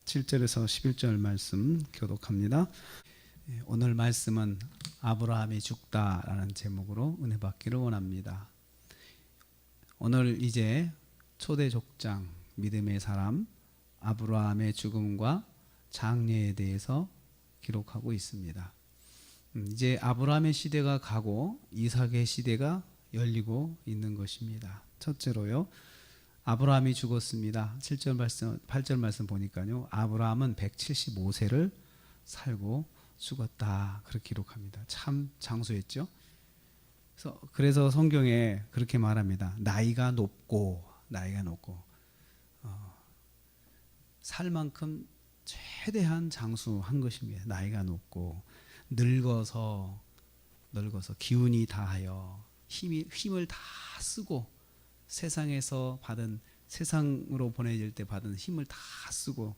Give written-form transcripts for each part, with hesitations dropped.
7절에서 11절 말씀 교독합니다. 오늘 말씀은 아브라함이 죽다라는 제목으로 은혜 받기를 원합니다. 오늘 이제 초대 족장 믿음의 사람 아브라함의 죽음과 장례에 대해서 기록하고 있습니다. 이제 아브라함의 시대가 가고 이삭의 시대가 열리고 있는 것입니다. 첫째로요, 아브라함이 죽었습니다. 7절 말씀, 8절 말씀 보니까요, 아브라함은 175세를 살고 죽었다, 그렇게 기록합니다. 참 장수했죠. 그래서 성경에 그렇게 말합니다. 나이가 높고 살 만큼 최대한 장수한 것입니다. 나이가 높고 늙어서 기운이 다하여 힘을 다 쓰고 세상으로 보내질 때 받은 힘을 다 쓰고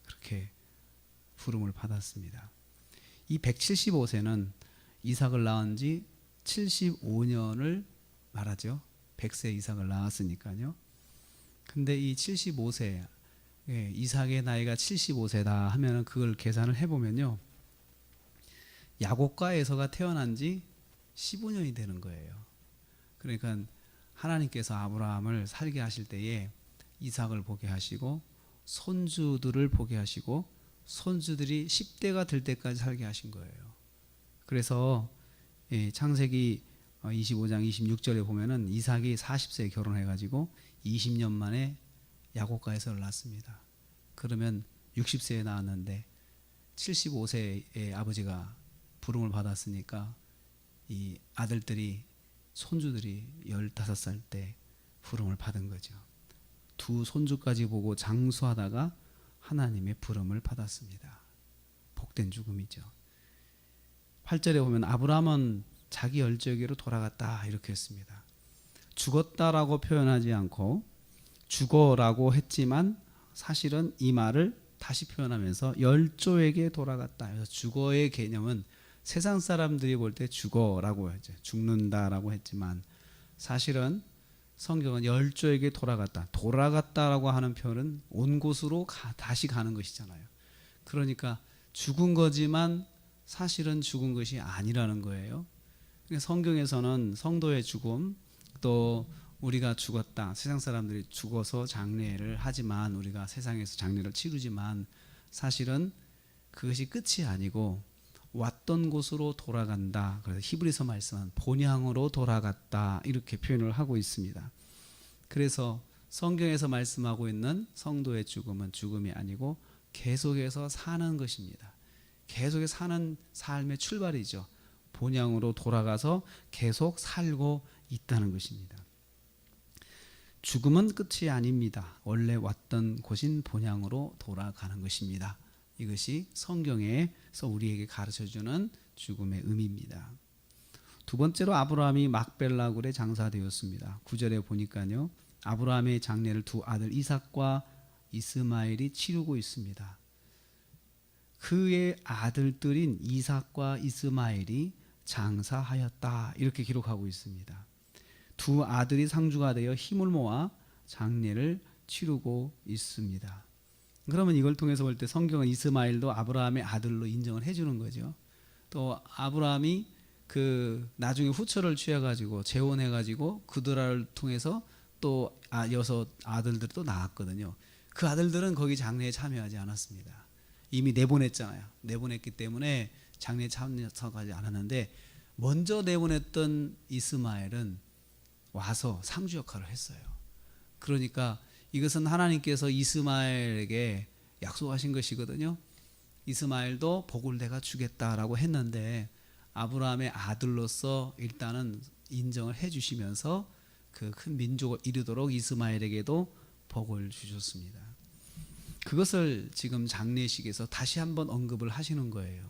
그렇게 부름을 받았습니다. 이 175세는 이삭을 낳은 지 75년을 말하죠. 100세 이삭을 낳았으니까요. 근데 이 75세, 이삭의 나이가 75세다 하면 그걸 계산을 해보면요, 야곱과 태어난 지 15년이 되는 거예요. 그러니까 하나님께서 아브라함을 살게 하실 때에 이삭을 보게 하시고 손주들을 보게 하시고 손주들이 10대가 될 때까지 살게 하신 거예요. 그래서 창세기 25장 26절에 보면은 이삭이 40세에 결혼해가지고 20년 만에 야곱과 에서를 낳습니다. 그러면 60세에 낳았는데 75세에 아버지가 부름을 받았으니까 이 손주들이 15살 때 부름을 받은 거죠. 두 손주까지 보고 장수하다가 하나님의 부름을 받았습니다. 복된 죽음이죠. 8절에 보면 아브라함은 자기 열조에게로 돌아갔다, 이렇게 했습니다. 죽었다라고 표현하지 않고 죽어라고 했지만 사실은 이 말을 다시 표현하면서 열조에게 돌아갔다. 그래서 죽어의 개념은 세상 사람들이 볼 때 죽어라고 하죠. 죽는다라고 했지만 사실은 성경은 열조에게 돌아갔다라고 하는 표현은 온 곳으로 다시 가는 것이잖아요. 그러니까 죽은 거지만 사실은 죽은 것이 아니라는 거예요. 성경에서는 성도의 죽음, 또 우리가 죽었다, 세상 사람들이 죽어서 장례를 하지만, 우리가 세상에서 장례를 치르지만 사실은 그것이 끝이 아니고 왔던 곳으로 돌아간다. 그래서 히브리서 말씀은 본향으로 돌아갔다, 이렇게 표현을 하고 있습니다. 그래서 성경에서 말씀하고 있는 성도의 죽음은 죽음이 아니고 계속해서 사는 것입니다. 계속해서 사는 삶의 출발이죠. 본향으로 돌아가서 계속 살고 있다는 것입니다. 죽음은 끝이 아닙니다. 원래 왔던 곳인 본향으로 돌아가는 것입니다. 이것이 성경에서 우리에게 가르쳐주는 죽음의 의미입니다. 두 번째로 아브라함이 막벨라 굴에 장사되었습니다. 9절에 보니까요, 아브라함의 장례를 두 아들 이삭과 이스마엘이 치르고 있습니다. 그의 아들들인 이삭과 이스마엘이 장사하였다, 이렇게 기록하고 있습니다. 두 아들이 상주가 되어 힘을 모아 장례를 치르고 있습니다. 그러면 이걸 통해서 볼 때 성경은 이스마엘도 아브라함의 아들로 인정을 해주는 거죠. 또 아브라함이 나중에 후처를 취해가지고 재혼해가지고 그들을 통해서 또 6 아들들이 또 낳았거든요. 그 아들들은 거기 장례에 참여하지 않았습니다. 이미 내보냈잖아요. 내보냈기 때문에 장례에 참석하지 않았는데, 먼저 내보냈던 이스마엘은 와서 상주 역할을 했어요. 그러니까 이것은 하나님께서 이스마엘에게 약속하신 것이거든요. 이스마엘도 복을 내가 주겠다라고 했는데 아브라함의 아들로서 일단은 인정을 해주시면서 그 큰 민족을 이루도록 이스마엘에게도 복을 주셨습니다. 그것을 지금 장례식에서 다시 한번 언급을 하시는 거예요.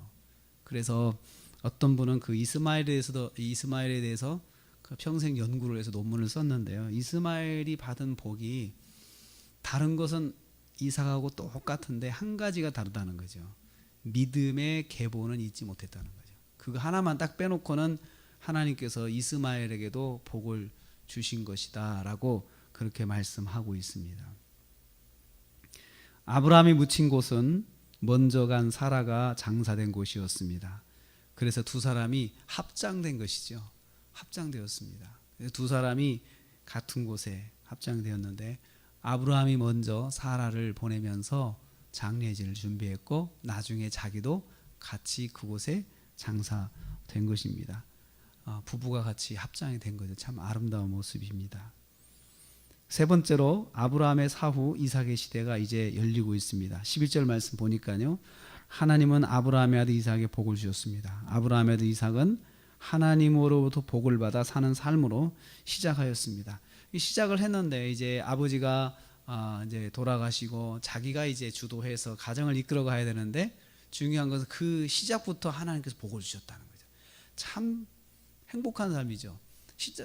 그래서 어떤 분은 그 이스마엘에 대해서 그 평생 연구를 해서 논문을 썼는데요. 이스마엘이 받은 복이 다른 것은 이삭하고 똑같은데 한 가지가 다르다는 거죠. 믿음의 계보는 잊지 못했다는 거죠. 그거 하나만 딱 빼놓고는 하나님께서 이스마엘에게도 복을 주신 것이다 라고 그렇게 말씀하고 있습니다. 아브라함이 묻힌 곳은 먼저 간 사라가 장사된 곳이었습니다. 그래서 두 사람이 합장된 것이죠. 합장되었습니다. 두 사람이 같은 곳에 합장되었는데 아브라함이 먼저 사라를 보내면서 장례지를 준비했고 나중에 자기도 같이 그곳에 장사된 것입니다. 부부가 같이 합장이 된 거죠. 참 아름다운 모습입니다. 세 번째로 아브라함의 사후 이삭의 시대가 이제 열리고 있습니다. 11절 말씀 보니까요. 하나님은 아브라함의 아들 이삭에게 복을 주셨습니다. 아브라함의 아들 이삭은 하나님으로부터 복을 받아 사는 삶으로 시작하였습니다. 시작을 했는데 이제 아버지가 이제 돌아가시고 자기가 이제 주도해서 가정을 이끌어 가야 되는데 중요한 것은 그 시작부터 하나님께서 복을 주셨다는 거죠. 참 행복한 삶이죠.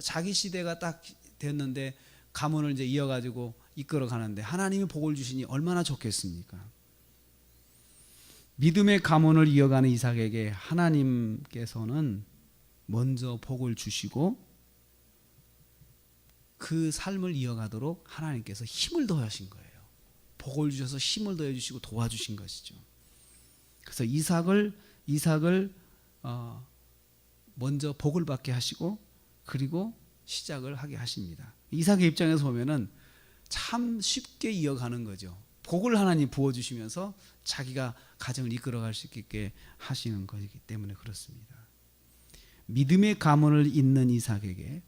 자기 시대가 딱 됐는데 가문을 이제 이어가지고 이끌어 가는데 하나님이 복을 주시니 얼마나 좋겠습니까? 믿음의 가문을 이어가는 이삭에게 하나님께서는 먼저 복을 주시고 그 삶을 이어가도록 하나님께서 힘을 더하신 거예요. 복을 주셔서 힘을 더해 주시고 도와주신 것이죠. 그래서 이삭을 먼저 복을 받게 하시고 그리고 시작을 하게 하십니다. 이삭의 입장에서 보면은 참 쉽게 이어가는 거죠. 복을 하나님 부어주시면서 자기가 가정을 이끌어갈 수 있게 하시는 것이기 때문에 그렇습니다. 믿음의 가문을 잇는 이삭에게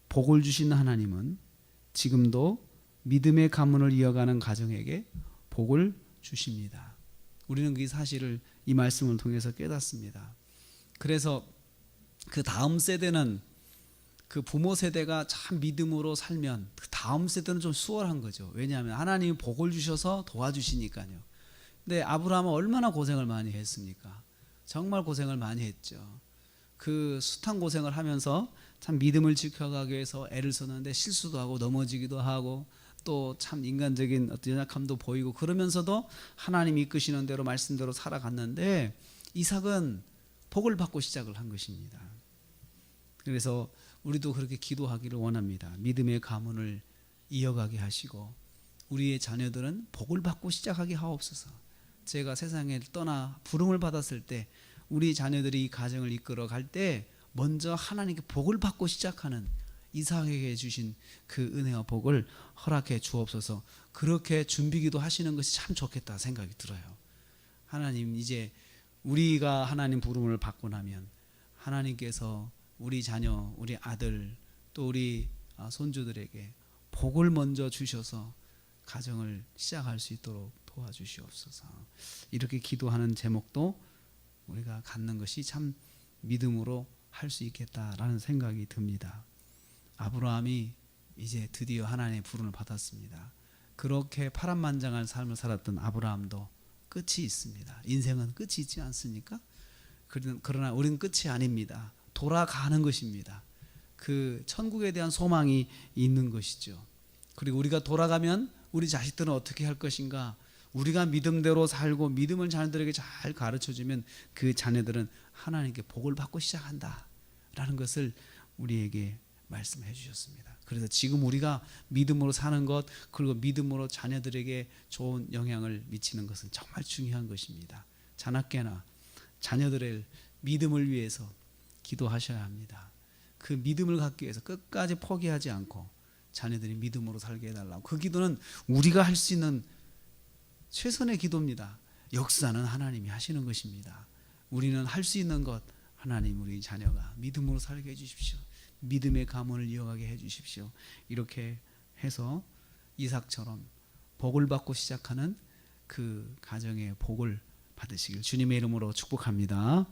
복을 주신 하나님은 지금도 믿음의 가문을 이어가는 가정에게 복을 주십니다. 우리는 그 사실을 이 말씀을 통해서 깨닫습니다. 그래서 그 다음 세대는 그 부모 세대가 참 믿음으로 살면 그 다음 세대는 좀 수월한 거죠. 왜냐하면 하나님이 복을 주셔서 도와주시니까요. 근데 아브라함은 얼마나 고생을 많이 했습니까? 정말 고생을 많이 했죠. 그 숱한 고생을 하면서 참 믿음을 지켜가기 위해서 애를 썼는데 실수도 하고 넘어지기도 하고 또 참 인간적인 어떤 연약함도 보이고 그러면서도 하나님이 이끄시는 대로 말씀대로 살아갔는데 이삭은 복을 받고 시작을 한 것입니다. 그래서 우리도 그렇게 기도하기를 원합니다. 믿음의 가문을 이어가게 하시고 우리의 자녀들은 복을 받고 시작하게 하옵소서. 제가 세상에 떠나 부름을 받았을 때 우리 자녀들이 이 가정을 이끌어 갈 때 먼저 하나님께 복을 받고 시작하는 이삭에게 주신 그 은혜와 복을 허락해 주옵소서. 그렇게 준비기도 하시는 것이 참 좋겠다 생각이 들어요. 하나님 이제 우리가 하나님 부름을 받고 나면 하나님께서 우리 자녀, 우리 아들 또 우리 손주들에게 복을 먼저 주셔서 가정을 시작할 수 있도록 도와주시옵소서. 이렇게 기도하는 제목도 우리가 갖는 것이 참 믿음으로 할 수 있겠다라는 생각이 듭니다. 아브라함이 이제 드디어 하나님의 부름을 받았습니다. 그렇게 파란만장한 삶을 살았던 아브라함도 끝이 있습니다. 인생은 끝이 있지 않습니까? 그러나 우리는 끝이 아닙니다. 돌아가는 것입니다. 그 천국에 대한 소망이 있는 것이죠. 그리고 우리가 돌아가면 우리 자식들은 어떻게 할 것인가? 우리가 믿음대로 살고 믿음을 자녀들에게 잘 가르쳐주면 그 자녀들은 하나님께 복을 받고 시작한다라는 것을 우리에게 말씀해 주셨습니다. 그래서 지금 우리가 믿음으로 사는 것 그리고 믿음으로 자녀들에게 좋은 영향을 미치는 것은 정말 중요한 것입니다. 자나깨나 자녀들의 믿음을 위해서 기도하셔야 합니다. 그 믿음을 갖기 위해서 끝까지 포기하지 않고 자녀들이 믿음으로 살게 해달라고. 그 기도는 우리가 할 수 있는 최선의 기도입니다. 역사는 하나님이 하시는 것입니다. 우리는 할 수 있는 것 하나님 우리 자녀가 믿음으로 살게 해주십시오. 믿음의 가문을 이어가게 해주십시오. 이렇게 해서 이삭처럼 복을 받고 시작하는 그 가정의 복을 받으시길 주님의 이름으로 축복합니다.